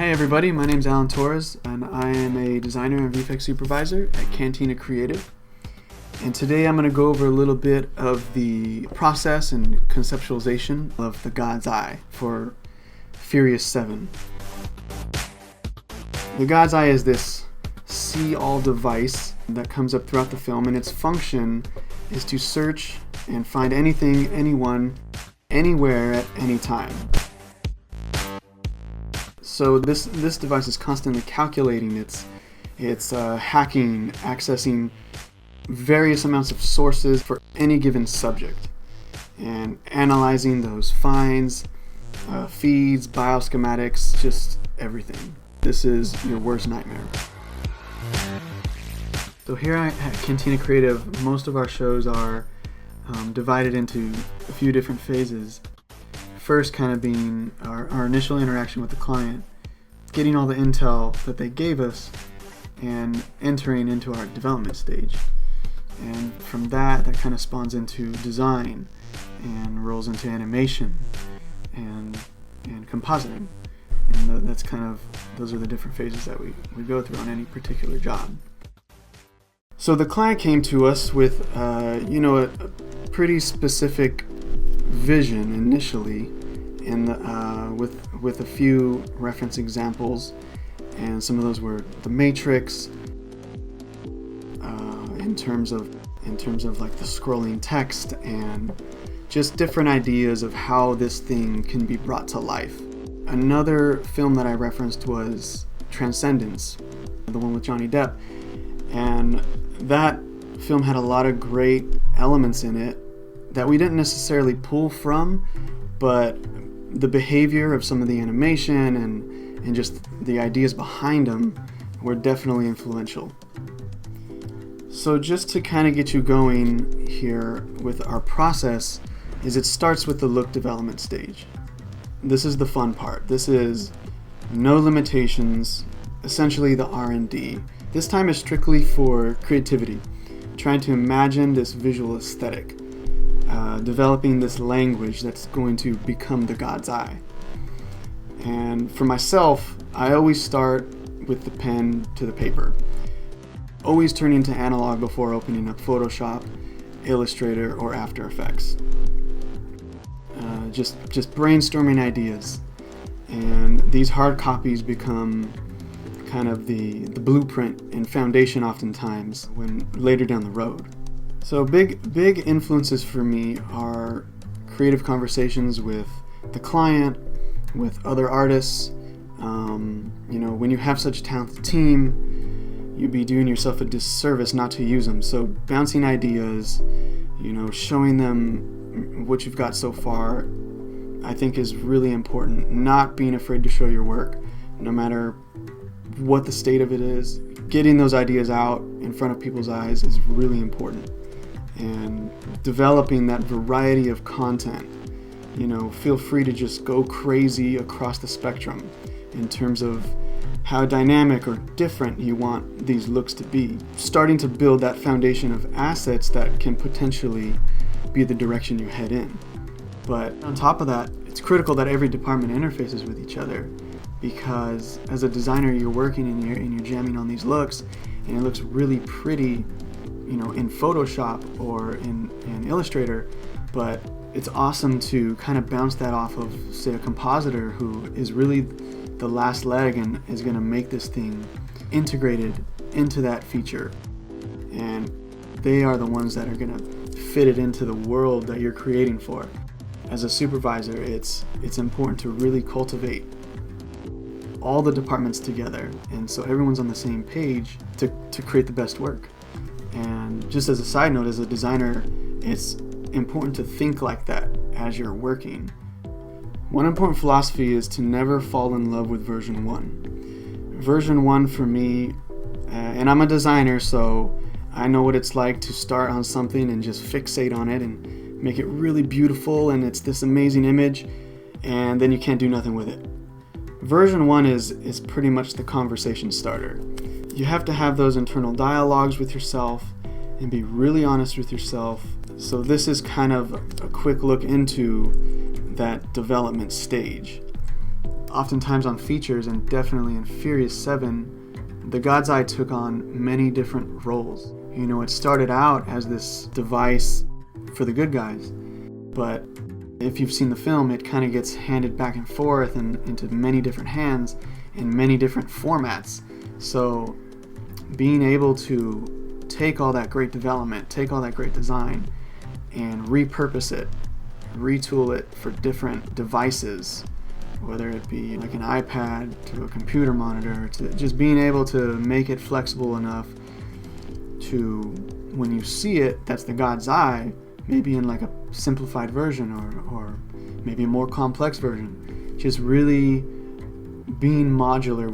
Hi everybody, my name is Alan Torres and I am a designer and VFX supervisor at Cantina Creative. And today I'm going to go over a little bit of the process and conceptualization of the God's Eye for Furious 7. The God's Eye is this see-all device that comes up throughout the film, and its function is to search and find anything, anyone, anywhere at any time. So this device is constantly calculating, it's hacking, accessing various amounts of sources for any given subject, and analyzing those finds, feeds, bioschematics, just everything. This is your worst nightmare. So here at Cantina Creative, most of our shows are divided into a few different phases. First kind of being our initial interaction with the client, getting all the intel that they gave us, and entering into our development stage. And from that kind of spawns into design and rolls into animation and compositing. And that's kind of, those are the different phases that we go through on any particular job. So the client came to us with a pretty specific vision initially, and with a few reference examples, and some of those were the Matrix, in terms of like the scrolling text, and just different ideas of how this thing can be brought to life. Another film that I referenced was Transcendence, the one with Johnny Depp, and that film had a lot of great elements in it that we didn't necessarily pull from, but the behavior of some of the animation and just the ideas behind them were definitely influential. So just to kind of get you going here with our process, is it starts with the look development stage. This is the fun part. This is no limitations, essentially the R&D. This time is strictly for creativity, trying to imagine this visual aesthetic, developing this language that's going to become the God's Eye. And for myself, I always start with the pen to the paper, always turning to analog before opening up Photoshop, Illustrator, or After Effects. Just brainstorming ideas, and these hard copies become kind of the blueprint and foundation oftentimes when later down the road. So big influences for me are creative conversations with the client, with other artists. When you have such a talented team, you'd be doing yourself a disservice not to use them. So bouncing ideas, showing them what you've got so far, I think is really important. Not being afraid to show your work, no matter what the state of it is. Getting those ideas out in front of people's eyes is really important. And developing that variety of content. Feel free to just go crazy across the spectrum in terms of how dynamic or different you want these looks to be. Starting to build that foundation of assets that can potentially be the direction you head in. But on top of that, it's critical that every department interfaces with each other, because as a designer, you're working and you're jamming on these looks, and it looks really pretty, in Photoshop or in Illustrator, but it's awesome to kind of bounce that off of, say, a compositor who is really the last leg and is going to make this thing integrated into that feature. And they are the ones that are going to fit it into the world that you're creating for. As a supervisor, it's important to really cultivate all the departments together, and so everyone's on the same page to create the best work. And just as a side note, as a designer, it's important to think like that as you're working. One important philosophy is to never fall in love with version 1. Version 1 for me, and I'm a designer, so I know what it's like to start on something and just fixate on it and make it really beautiful, and it's this amazing image, and then you can't do nothing with it. Version 1 is pretty much the conversation starter. You have to have those internal dialogues with yourself and be really honest with yourself. So this is kind of a quick look into that development stage. oftentimes on features, and definitely in Furious 7, the God's Eye took on many different roles. You know, it started out as this device for the good guys, but if you've seen the film, it kind of gets handed back and forth and into many different hands in many different formats. So being able to take all that great development, take all that great design, and repurpose it, retool it for different devices, whether it be like an iPad to a computer monitor, to just being able to make it flexible enough to, when you see it, that's the God's Eye, maybe in like a simplified version or maybe a more complex version. Just really being modular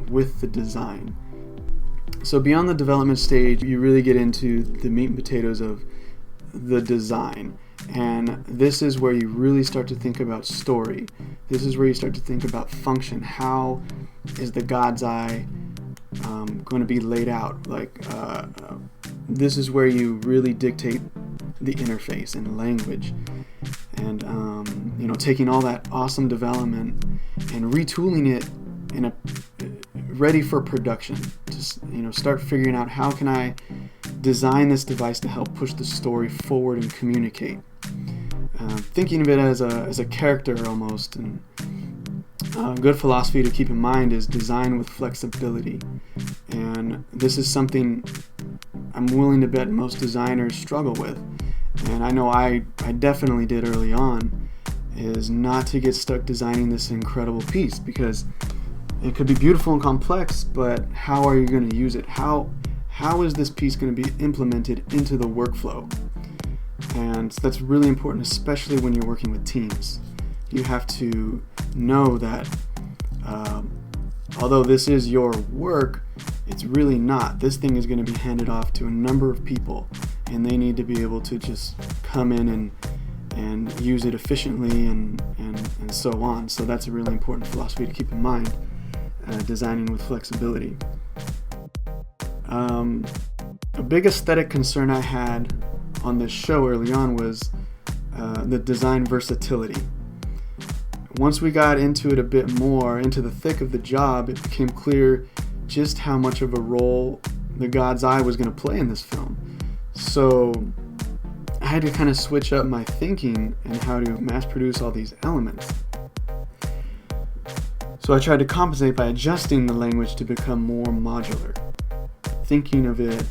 with the design. So beyond the development stage, you really get into the meat and potatoes of the design. And this is where you really start to think about story. This is where you start to think about function. How is the God's Eye going to be laid out? This is where you really dictate the interface and language. And taking all that awesome development and retooling it in a ready for production. Just start figuring out, how can I design this device to help push the story forward and communicate. Thinking of it as a character almost. And good philosophy to keep in mind is design with flexibility. And this is something I'm willing to bet most designers struggle with. And I know I definitely did early on, is not to get stuck designing this incredible piece, because it could be beautiful and complex, but how are you going to use it? How is this piece going to be implemented into the workflow? And that's really important, especially when you're working with teams. You have to know that although this is your work, it's really not. This thing is going to be handed off to a number of people, and they need to be able to just come in and use it efficiently and so on. So that's a really important philosophy to keep in mind, designing with flexibility. A big aesthetic concern I had on this show early on was the design versatility. Once we got into it a bit more, into the thick of the job, it became clear just how much of a role the God's Eye was going to play in this film. So I had to kind of switch up my thinking and how to mass produce all these elements. So I tried to compensate by adjusting the language to become more modular, thinking of it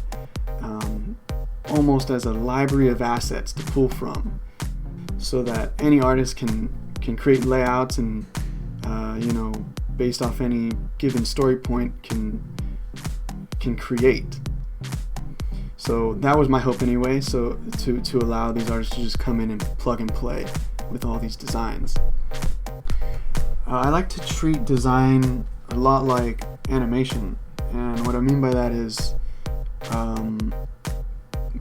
almost as a library of assets to pull from, so that any artist can create layouts and based off any given story point can create. So that was my hope anyway, so to allow these artists to just come in and plug and play with all these designs. I like to treat design a lot like animation, and what I mean by that is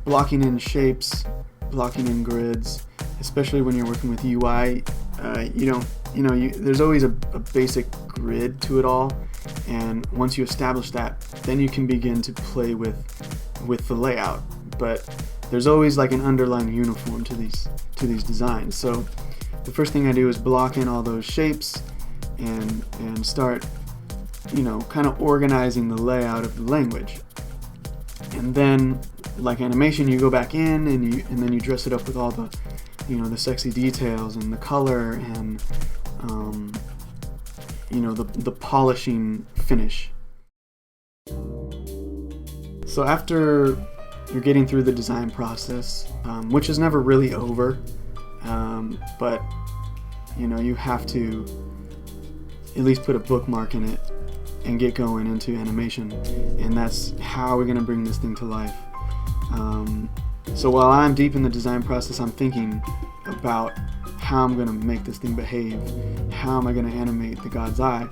blocking in shapes, blocking in grids, especially when you're working with UI. There's always a basic grid to it all, and once you establish that, then you can begin to play with the layout. But there's always like an underlying uniform to these designs. So the first thing I do is block in all those shapes and start kind of organizing the layout of the language. And then, like animation, you go back in and then you dress it up with all the the sexy details and the color and the polishing finish. So after you're getting through the design process, which is never really over, but you have to at least put a bookmark in it and get going into animation, and that's how we're going to bring this thing to life. So while I'm deep in the design process, I'm thinking about how I'm going to make this thing behave. How am I going to animate the God's Eye?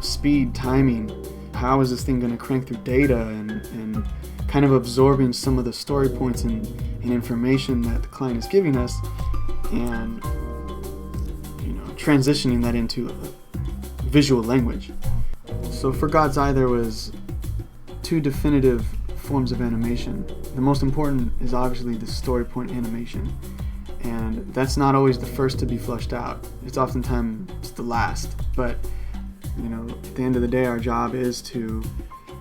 Speed, timing. How is this thing going to crank through data and kind of absorbing some of the story points and information that the client is giving us, and transitioning that into a visual language. So for God's Eye, there was two definitive forms of animation. The most important is obviously the story point animation, And that's not always the first to be flushed out. It's oftentimes the last. But, at the end of the day, our job is to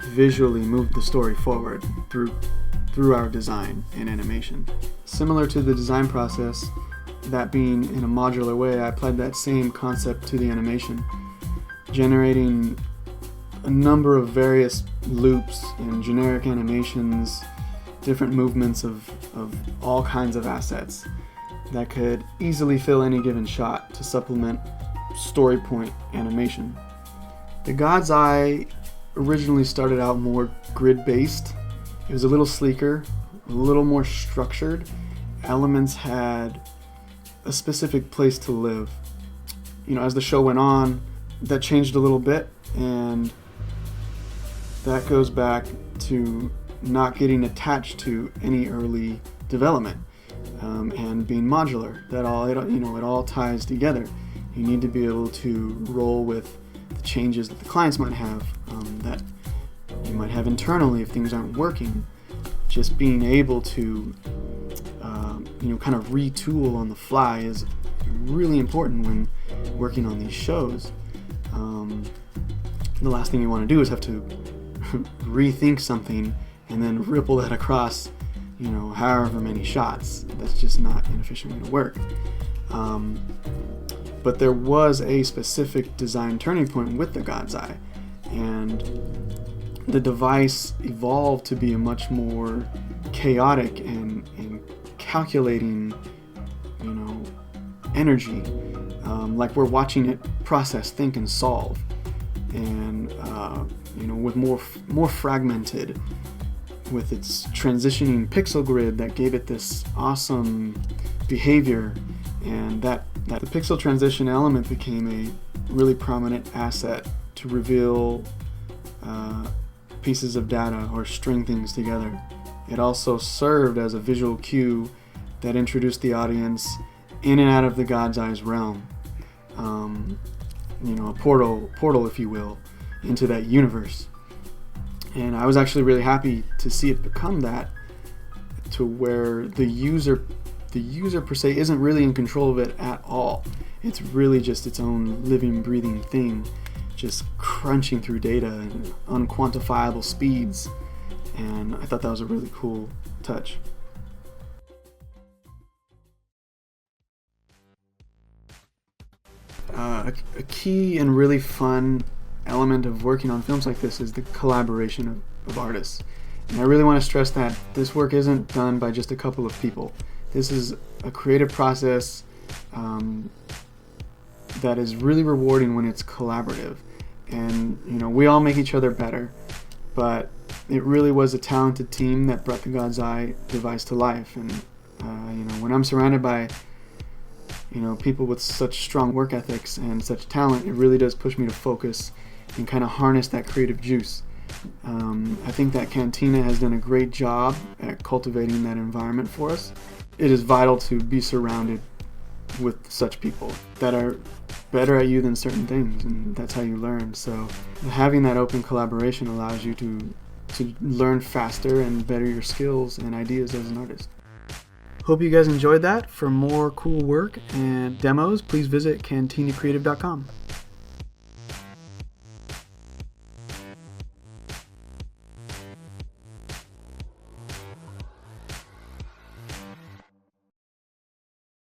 visually move the story forward through our design and animation. Similar to the design process, that being in a modular way, I applied that same concept to the animation, generating a number of various loops and generic animations, different movements of all kinds of assets that could easily fill any given shot to supplement story point animation. The God's Eye originally started out more grid-based. It was a little sleeker, a little more structured. Elements had a specific place to live. As the show went on, that changed a little bit, and that goes back to not getting attached to any early development, and being modular. It all ties together. You need to be able to roll with the changes that the clients might have, that you might have internally if things aren't working. Just being able to kind of retool on the fly is really important when working on these shows. The last thing you want to do is have to rethink something and then ripple that across however many shots. That's just not an efficient way to work. But there was a specific design turning point with the God's Eye, and the device evolved to be a much more chaotic and calculating energy, like we're watching it process, think, and solve, and with more fragmented, with its transitioning pixel grid that gave it this awesome behavior, and that the pixel transition element became a really prominent asset to reveal pieces of data or string things together. It also served as a visual cue that introduced the audience in and out of the God's Eye's realm, a portal, if you will, into that universe. And I was actually really happy to see it become that, to where the user per se isn't really in control of it at all. It's really just its own living, breathing thing, just crunching through data at unquantifiable speeds. And I thought that was a really cool touch. A key and really fun element of working on films like this is the collaboration of artists. And I really want to stress that this work isn't done by just a couple of people. This is a creative process that is really rewarding when it's collaborative. And we all make each other better, but it really was a talented team that brought the God's Eye device to life. And when I'm surrounded by people with such strong work ethics and such talent, it really does push me to focus and kind of harness that creative juice. I think that Cantina has done a great job at cultivating that environment for us. It is vital to be surrounded with such people that are better at you than certain things, and that's how you learn. So having that open collaboration allows you to learn faster and better your skills and ideas as an artist. Hope you guys enjoyed that. For more cool work and demos, please visit cantinacreative.com.